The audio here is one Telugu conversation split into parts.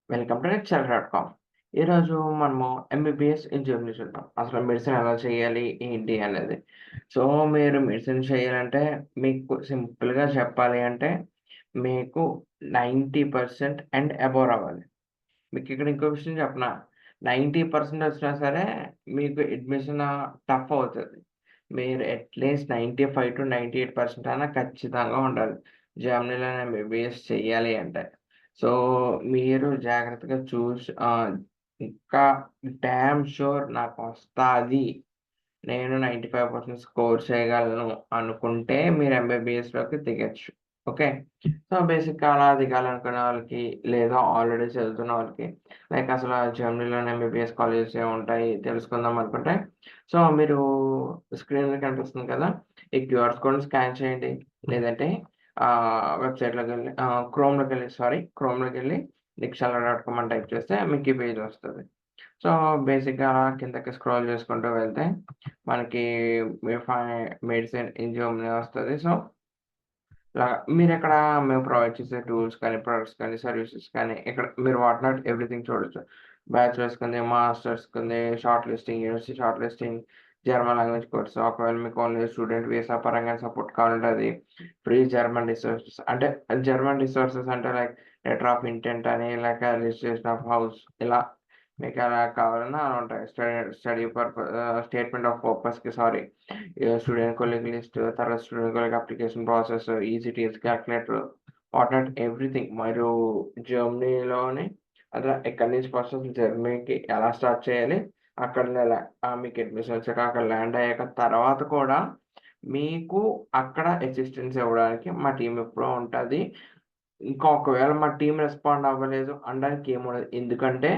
Welcome to Excel.com. ఈరోజు మనము ఎంబీబీఎస్ ఇన్ జర్మనీ చూద్దాం. అసలు మెడిసిన్ ఎలా చేయాలి? ఏంటి అనేది. సో, మీరు మెడిసిన్ చేయాలంటే మీకు సింపుల్‌గా చెప్పాలి అంటే మీకు 90% అండ్ అబోవ్ రావాలి. మీకిక్కడ ఇంకో విషయం చెప్పనా? 90% వచ్చినా సరే మీకు అడ్మిషన్ టఫ్ అవుతది. మీరు అట్‌లీస్ట్ 95-98% అయినా ఖచ్చితంగా ఉండాలి. జర్మనీలో ఎంబీబీఎస్ చెయ్యాలి అంటే. సో, మీరు జాగ్రత్తగా ఇంకా డామ్ షూర్ నాకొస్తాది. నేను 95% స్కోర్ చేయగలను అనుకుంటే మీరు ఎంబీబీఎస్‌లోకి దిగొచ్చు. ఓకే. సో, బేసిక్‌గా అలా దిగాలనుకునే వాళ్ళకి లేదా ఆల్రెడీ చదువుతున్న వాళ్ళకి లైక్ అసలు జర్మనీలోనే ఎంబీబీఎస్ కాలేజెస్ ఏముంటాయి తెలుసుకుందాం అనుకుంటే సో, మీరు స్క్రీన్ మీద కనిపిస్తుంది కదా! ఈ క్యూఆర్ కోడ్‌ని స్కాన్ చేయండి. లేదంటే వెబ్‌సైట్‌లోకెళ్ళి క్రోమ్‌లోకెళ్ళి నిక్షాల.com అని టైప్ చేస్తే మీకు ఈ పేజ్ వస్తది. సో, బేసిక్‌గా అలా కిందకి స్క్రోల్ చేసుకుంటూ వెళ్తే మనకి మెడిసిన్ ఇన్ జర్మనీ వస్తది. సో, మీరిక్కడ మేము ప్రొవైడ్ చేసే టూల్స్ కానీ, ప్రొడక్ట్స్ కానీ, సర్వీసెస్ కానీ ఇక్కడ మీరు వాట్ నాట్ ఎవ్రీథింగ్ చూడొచ్చు. బ్యాచిలర్స్‌కుంది, మాస్టర్స్‌కుంది, short listing, university short listing, German language course. ఒకవేళ మీకు ఓన్లీ స్టూడెంట్ వీసా పరంగా సపోర్ట్ కావాలంటే అది ఫ్రీ జర్మన్ రిసోర్సెస్ అంటే జర్మన్ రిసోర్సెస్ అంటే లైక్ లెటర్ ఆఫ్ ఇంటెంట్ అని, లేక రిజిస్ట్రేషన్ ఆఫ్ హౌస్ ఇలా మీకెలా కావాలన్నా అలా ఉంటాయి. స్టేట్మెంట్ ఆఫ్ పర్పస్‌కి సారీ స్టూడెంట్ కొలీగ్ లిస్ట్, తర్వాత student colleague application process, ECTS calculator, what not everything. మీరు జర్మనీలోని అట్లా ఎక్కడి నుంచి ఫస్ట్ అసలు జర్మనీకి ఎలా స్టార్ట్ చేయాలి? అక్కడ మీకు అడ్మిషన్ వచ్చాక అక్కడ ల్యాండ్ అయ్యాక తర్వాత కూడా మీకు అక్కడ అసిస్టెన్స్ ఇవ్వడానికి మా టీమ్ ఎప్పుడూ ఉంటది. ఇంకా ఒకవేళ మా టీమ్ రెస్పాండ్ అవ్వలేదు అనడానికి ఏముండదు. ఎందుకంటే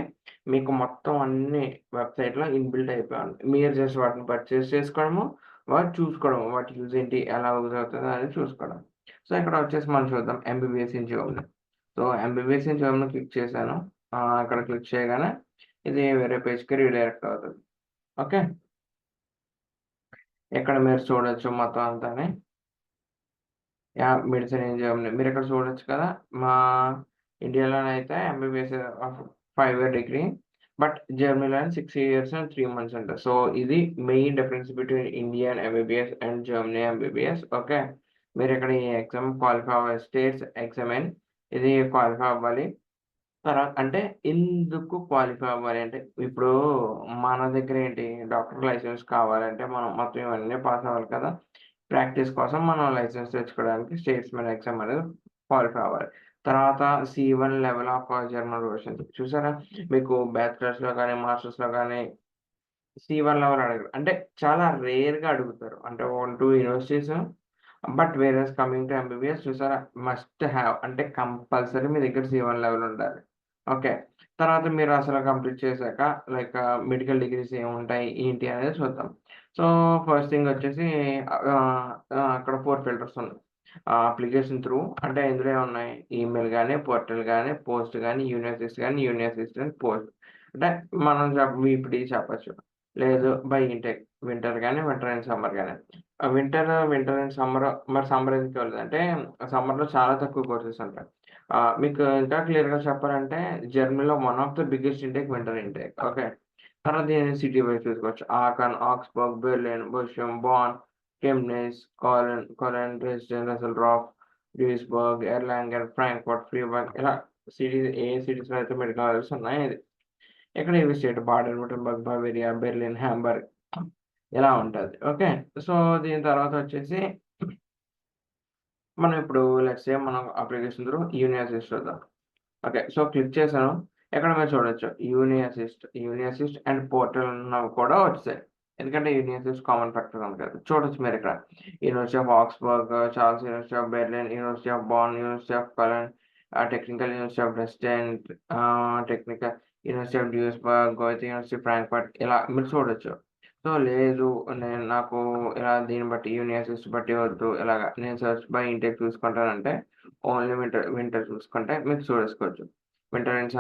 మీకు మొత్తం అన్నీ వెబ్‌సైట్‌లో ఇన్‌బిల్ట్ అయిపోయి ఉంటాయి. మీరు జస్ట్ వాటిని పర్చేజ్ చేసుకోవడము, చూసుకోవడము. వాటి యూజ్ ఏంటి? ఎలా యూజ్ అవుతది అనేది చూసుకోవడం. సో, ఇక్కడ వచ్చేసి మనం చూద్దాం MBBS in Germany. So, MBBS in Germany click చేశాను. అక్కడ క్లిక్ చేయగానే ఇది వేరే పేజ్‌కి రీడైరెక్ట్ అవుతది. ఓకే. ఇక్కడ మీరు చూడొచ్చు మొత్తం అంతాని. Medicine in Germany. మీరిక్కడ చూడొచ్చు కదా! మా ఇండియాలోనైతే ఎంబీబీఎస్ 5 ఇయర్ డిగ్రీ. బట్ జర్మనీలోనే 6 ఇయర్స్ అండ్ 3 మంత్స్ అంట. సో, ఇది main difference between Indian MBBS and Germany MBBS. Okay. మీరిక్కడ ఈ ఎగ్జామ్ క్వాలిఫై అవ్వాలి. స్టేట్స్ ఎగ్జామిన్ ఇది క్వాలిఫై అవ్వాలి. అంటే ఎందుకు క్వాలిఫై అవ్వాలి అంటే, ఇప్పుడు మన దగ్గర ఏంటి డాక్టర్ లైసెన్స్ కావాలంటే మనం మొత్తం ఇవన్నీ పాస్ అవ్వాలి కదా! ప్రాక్టీస్ కోసం మనం లైసెన్స్ తెచ్చుకోవడానికి స్టేట్స్‌మెన్ ఎగ్జామ్ అనేది క్వాలిఫై అవ్వాలి. తర్వాత సి1 లెవెల్ ఆఫ్ జర్మన్ ప్రొఫిషియన్సీ చూసారా? మీకు బ్యాచిలర్స్‌లో గాని, మాస్టర్స్‌లో గాని సి1 లెవెల్ అడగరు. అంటే చాలా రేర్‌గా అడుగుతారు. అంటే 1, 2 universities but whereas coming to MBBS చూసారా? మస్ట్ హావ్ అంటే కంపల్సరీ మీ దగ్గర సి1 లెవెల్ ఉండాలి. ఓకే. తర్వాత మీరు అసలు కంప్లీట్ చేశాక లైక్ మెడికల్ డిగ్రీస్ ఏముంటాయి? ఏంటి అనేది చూద్దాం. సో, ఫస్ట్ థింగ్ వచ్చేసి ఆహ్, అక్కడ 4 ఫిల్టర్స్ ఉన్నాయి. అప్లికేషన్ త్రూ అంటే ఇందులో ఏమున్నాయి? ఈమెయిల్ గాని, పోర్టల్ గాని, పోస్ట్ గాని, యూనియన్ అసిస్టెంట్ పోస్ట్. అంటే మనం వీపీడీ చెప్పొచ్చు. లేదు బై ఇంటెక్ వింటర్ గాని, వింటర్ అండ్ సమ్మర్ గాని. వింటర్ అండ్ సమ్మర్ మరి సమ్మర్ ఎందుకు ఇవ్వలేదంటే సమ్మర్‌లో చాలా తక్కువ కోర్సెస్ ఉంటాయి. మీకు ఇంకా క్లియర్‌గా చెప్పాలంటే జర్మనీలో one of the biggest intake winter intake. Okay. తర్వాత దీన్ని సిటీ వైస్ చూసుకోవచ్చు. ఆకన్, ఆక్స్‌బర్గ్, బెర్లిన్, బోషమ్, బాన్, కెమ్నిస్, కొలన్, డ్రెస్డెన్, రసెల్‌డ్రాఫ్, డ్యూయిస్బర్గ్, ఎర్లాంగెన్, ఫ్రాంక్ఫర్ట్, ఫ్రీబర్గ్ ఇలా ఏ సిటీస్‌లో అయితే మెడికల్ కాలేజెస్ ఉన్నాయో ఇది. ఇక్కడ ఇవి స్టేట్ బాడెన్-württemberg, బవేరియా, బెర్లిన్, హాంబర్గ్ ఇలా ఉంటది. ఓకే. సో, దీని తర్వాత వచ్చేసి మనం ఇప్పుడు లెట్స్ సే మనం అప్లికేషన్ త్రూ యూనియాసిస్ చూద్దాం. ఓకే. సో, క్లిక్ చేశాను. ఇక్కడ మీరు చూడొచ్చు. యూనియాసిస్ట్ అండ్ పోర్టల్ అన్నవి కూడా వచ్చేసాయి. ఎందుకంటే యూనియాసిస్ట్ కామన్ ఫ్యాక్టర్ ఉంది కదా! చూడొచ్చు మీరిక్కడ. University of Augsburg, Charles university of Berlin, university of Bonn, university of Köln, technical university of Dresden, technical university of Duisburg, Goethe university Frankfurt ఇలా మీరు చూడొచ్చు. సో, లేదు నాకు ఇలా దీన్ని బట్టి యూనియాసిస్ట్ బట్టి వద్దు ఇలాగ నేను సెర్చ్ బై ఇంటేక్ చూసుకుంటానంటే ఓన్లీ వింటర్ చూసుకుంటే మీరు చూసేసుకోవచ్చు. వింటర్ అండ్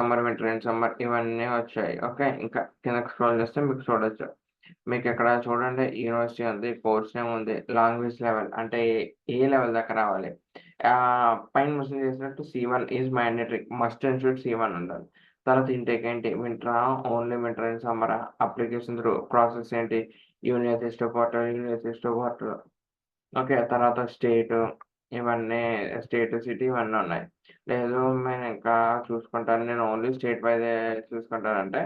సమ్మర్ ఇవన్నీ వచ్చాయి. ఓకే. ఇంకా కిందకి స్క్రోల్ చేస్తే మీకు చూడొచ్చు. మీకిక్కడ చూడండి యూనివర్సిటీ ఉంది, కోర్స్ నేమ్ ఉంది, లాంగ్వేజ్ లెవెల్ అంటే ఏ లెవెల్ దాకా రావాలి. పైన మెన్షన్ చేసినట్టు C one is mandatory. Must and should C one ఉండాలి. తర్వాత ఇంటేక్ ఏంటి? వింటరా? ఓన్లీ వింటర్ అండ్ సమ్మరా? అప్లికేషన్ త్రూ ప్రాసెస్ ఏంటి? University portal. ఓకే. తర్వాత స్టేటు ఇవన్నీ స్టేట్, సిటీ ఇవన్నీ ఉన్నాయి. లేదు నేను ఇంకా చూసుకుంటాను. నేను ఓన్లీ స్టేట్ వైదే చూసుకుంటానంటే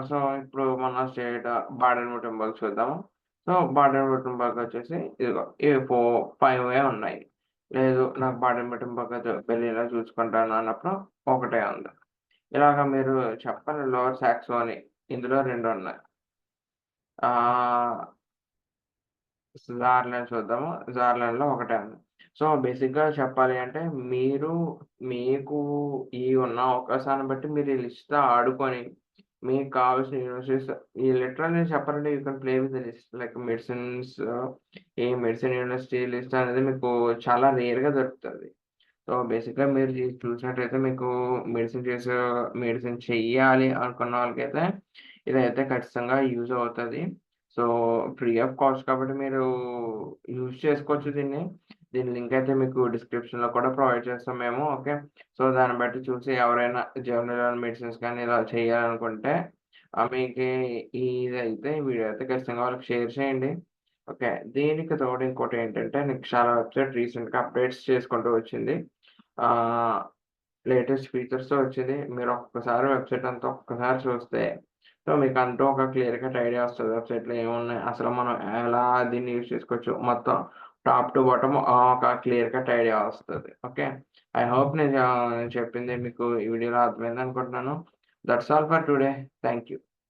సో, ఇప్పుడు మన స్టేట్ బాడెన్-württemberg చూద్దాము. సో, బాడెన్-württemberg వచ్చేసి ఇదిగో ఇవి 5 ఉన్నాయి. లేదు నాకు బాడెన్-württemberg వద్దు బెర్లిన్‌లో చూసుకుంటాను అన్నప్పుడు ఒకటే ఉంది. ఇలాగ మీరు చెప్పండి లోవర్ సాక్సోనీ ఇందులో 2 ఉన్నాయి. ఆహ్ జార్‌లని చూద్దాము. జార్‌లన్‌లో ఒకటే ఉంది. సో, బేసిక్‌గా చెప్పాలి అంటే మీరు మీకు ఈ ఉన్న అవకాశాన్ని బట్టి మీరు ఈ లిస్ట్‌తో ఆడుకొని మీకు కావాల్సిన యూనివర్సిటీస్ ఈ లిటరల్లీ చెప్పాలంటే you can play with the list like medicines ఈ మెడిసిన్ యూనివర్సిటీ లిస్ట్ అనేది మీకు చాలా రేర్‌గా దొరుకుతది. సో, బేసిక్‌గా మీరు చూసినట్టయితే మీకు మెడిసిన్ చెయ్యాలి అనుకున్న వాళ్ళకైతే ఇదైతే ఖచ్చితంగా యూజ్ అవుతది. సో, ఫ్రీ ఆఫ్ కాస్ట్ కాబట్టి మీరు యూజ్ చేసుకోవచ్చు దీన్ని. దీని లింక్ అయితే మీకు డిస్క్రిప్షన్‌లో కూడా ప్రొవైడ్ చేస్తాం మేము. ఓకే. సో, దాన్ని బట్టి చూసి ఎవరైనా జనరల్ మెడిసిన్స్ కానీ ఇలా చేయాలనుకుంటే మీకి ఇదైతే వీడియో అయితే ఖచ్చితంగా వాళ్ళకి షేర్ చేయండి. ఓకే. దీనికి తోడు ఇంకోటేంటంటే నీకు చాలా వెబ్‌సైట్ రీసెంట్‌గా అప్‌డేట్స్ చేసుకుంటూ వచ్చింది. ఆహ్, లేటెస్ట్ ఫీచర్స్‌తో వచ్చింది. మీరు ఒక్కసారి వెబ్‌సైట్ అంతా ఒక్కసారి చూస్తే సో, మీకంటూ ఒక క్లియర్ కట్ ఐడియా వస్తది. వెబ్‌సైట్‌లో ఏమున్నాయి? అసలు మనం ఎలా దీన్ని యూజ్ చేసుకోవచ్చు? మొత్తం టాప్ టు బాటమ్ ఒక క్లియర్ కట్ ఐడియా వస్తది. ఓకే. ఐ హోప్ నేను చెప్పింది మీకు ఈ వీడియోలో అర్థమైందనుకుంటున్నాను. That's all for today. Thank you.